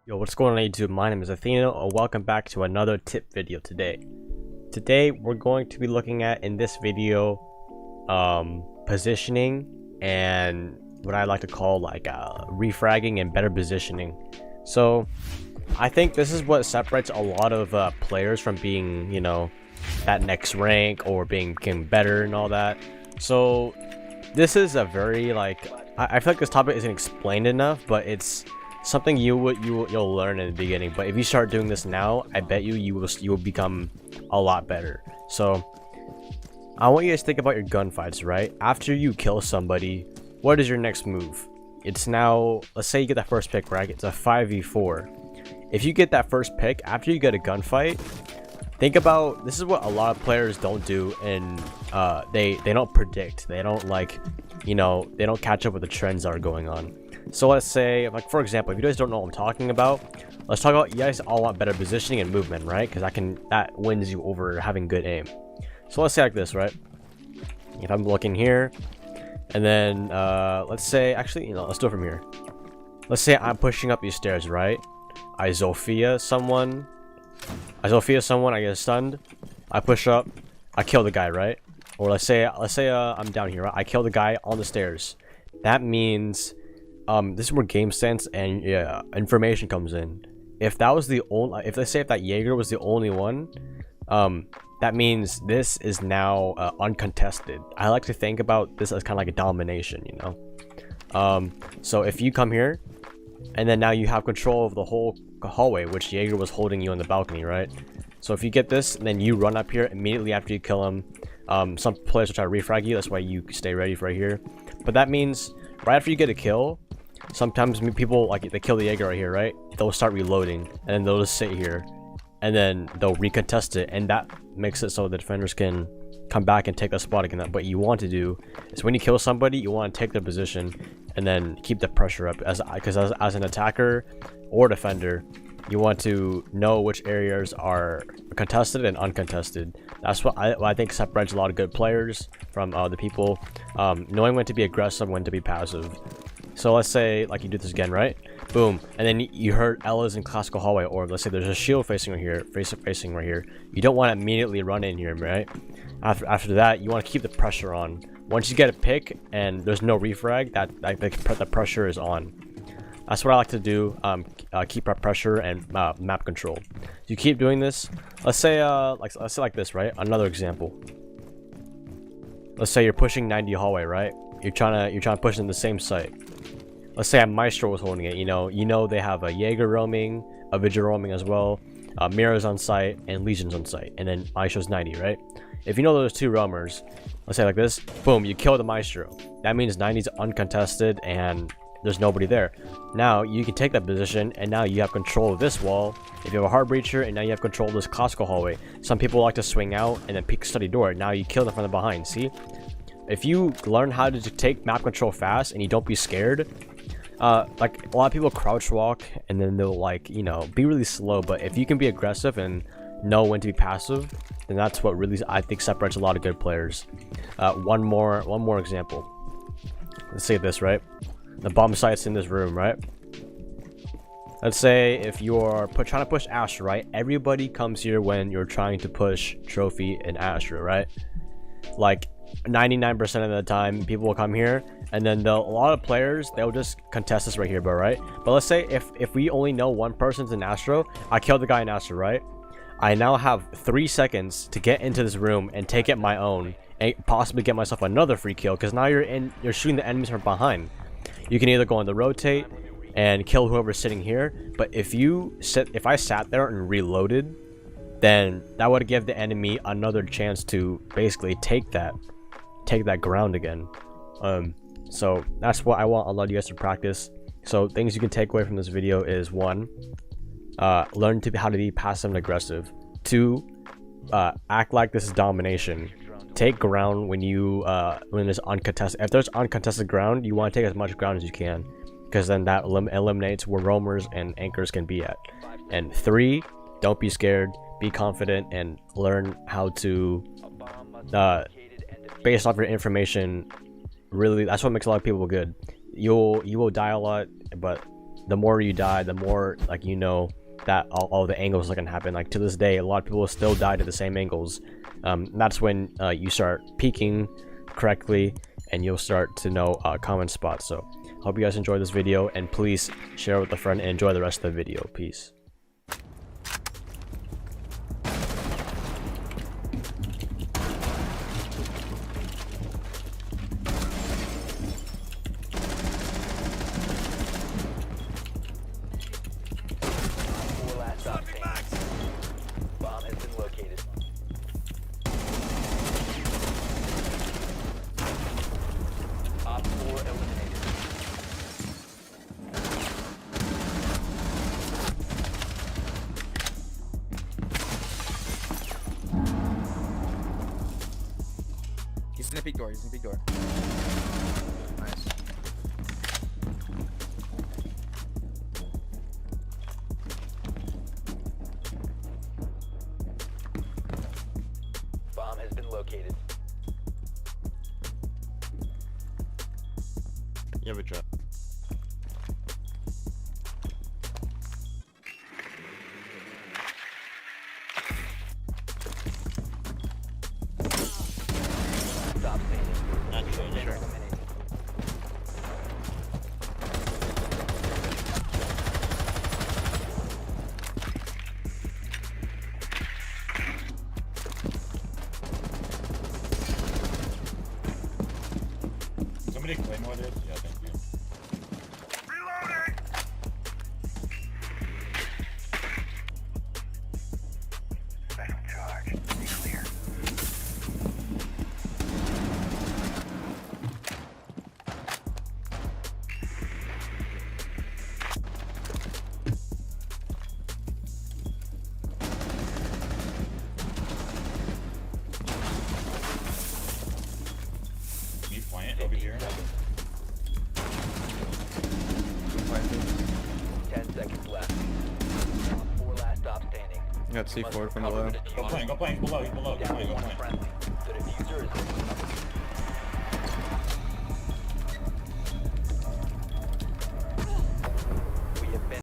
Yo, what's going on YouTube? My name is Athieno and welcome back to another tip video today. Today we're going to be looking at in this video positioning and what I like to call refragging and better positioning. So I think this is what separates a lot of players from being, you know, that next rank or getting better and all that. So this is a very I feel like this topic isn't explained enough, but it's something you'll learn in the beginning. But if you start doing this now, I bet you will become a lot better. So I want you guys to think about your gunfights, right? After you kill somebody, what is your next move? It's now, let's say you get that first pick, right? It's a 5v4. If you get that first pick after you get a gunfight, think about, this is what a lot of players don't do, and they don't predict. They don't they don't catch up with the trends that are going on. So let's say, like, for example, if you guys don't know what I'm talking about, let's talk about, you guys all want better positioning and movement, right? Because that wins you over having good aim. So let's say like this, right? If I'm looking here, and then let's say, actually, let's do it from here. Let's say I'm pushing up these stairs, right? I Zofia someone, I get stunned, I push up, I kill the guy, right? Or let's say I'm down here, right? I kill the guy on the stairs. That means this is where game sense and information comes in. If that was the only, if that Jaeger was the only one, that means this is now uncontested. I like to think about this as kind of like a domination, you know. So if you come here and then now you have control of the whole hallway, which Jaeger was holding you on the balcony, right? So if you get this and then you run up here immediately after you kill him, some players will try to refrag you. That's why you stay ready for right here. But that means right after you get a kill, sometimes people, like, they kill the Jaeger right here, right? They'll start reloading and then they'll just sit here and then they'll recontest it, and that makes it so the defenders can come back and take that spot again. What you want to do is when you kill somebody, you want to take their position and then keep the pressure up, because as an attacker or defender, you want to know which areas are contested and uncontested. That's what I think separates a lot of good players from other people, knowing when to be aggressive, when to be passive. So let's say, like, you do this again, right? Boom, and then you heard Ella's in classical hallway, or let's say there's a shield facing right here, facing right here. You don't want to immediately run in here, right? After that, you want to keep the pressure on. Once you get a pick and there's no refrag, the pressure is on. That's what I like to do. Keep our pressure and map control. You keep doing this. Let's say like this, right? Another example. Let's say you're pushing 90 hallway, right? You're trying to push in the same site. Let's say a Maestro was holding it. You know they have a Jaeger roaming, a Vigil roaming as well, Mirrors on site, and Legions on site, and then Maestro's 90, right? If you know those two roamers, let's say like this, boom, you kill the Maestro. That means 90's uncontested and there's nobody there. Now you can take that position, and now you have control of this wall. If you have a hard breacher, and now you have control of this classical hallway. Some people like to swing out and then peek study door. Now you kill them from the behind. See, if you learn how to take map control fast and you don't be scared, like, a lot of people crouch walk and then they'll be really slow. But if you can be aggressive and know when to be passive, then that's what really, I think, separates a lot of good players. One more example. Let's say this, right? The bomb site's in this room, right? Let's say if you're trying to push Astra, right? Everybody comes here when you're trying to push Trophy and Astra, right? Like 99% of the time, people will come here, and then a lot of players, they'll just contest this right here, right? But let's say if we only know one person's in Astro, I kill the guy in Astro, right? I now have 3 seconds to get into this room and take it my own, and possibly get myself another free kill, because now you're shooting the enemies from behind. You can either go on the rotate and kill whoever's sitting here, but if I sat there and reloaded, then that would give the enemy another chance to basically take that ground again. So that's what I want a lot of you guys to practice. So things you can take away from this video is: 1, learn how to be passive and aggressive. 2, act like this is domination. Take ground when there's uncontested. If there's uncontested ground, you want to take as much ground as you can, because then that eliminates where roamers and anchors can be at. And 3, don't be scared, be confident, and learn how to based off your information. Really, that's what makes a lot of people good. You will die a lot, but the more you die, the more like you know that all the angles that can happen. Like to this day, a lot of people still die to the same angles. That's when you start peeking correctly, and you'll start to know common spots. So hope you guys enjoyed this video, and please share with a friend and enjoy the rest of the video. Peace. Bomb has been located. Op 4 eliminated. He's in the big door. He's in the big door. Nice. Bomb has been located. You have a drop. Stop standing. Not sure. Eliminated. Somebody claim what it is? Yeah, thank you. Can you plant over here? 10 seconds left. Op 4 last stop standing. You got C4 from below. Go plant, he's below, Down go to one plant. friendly. The diffuser is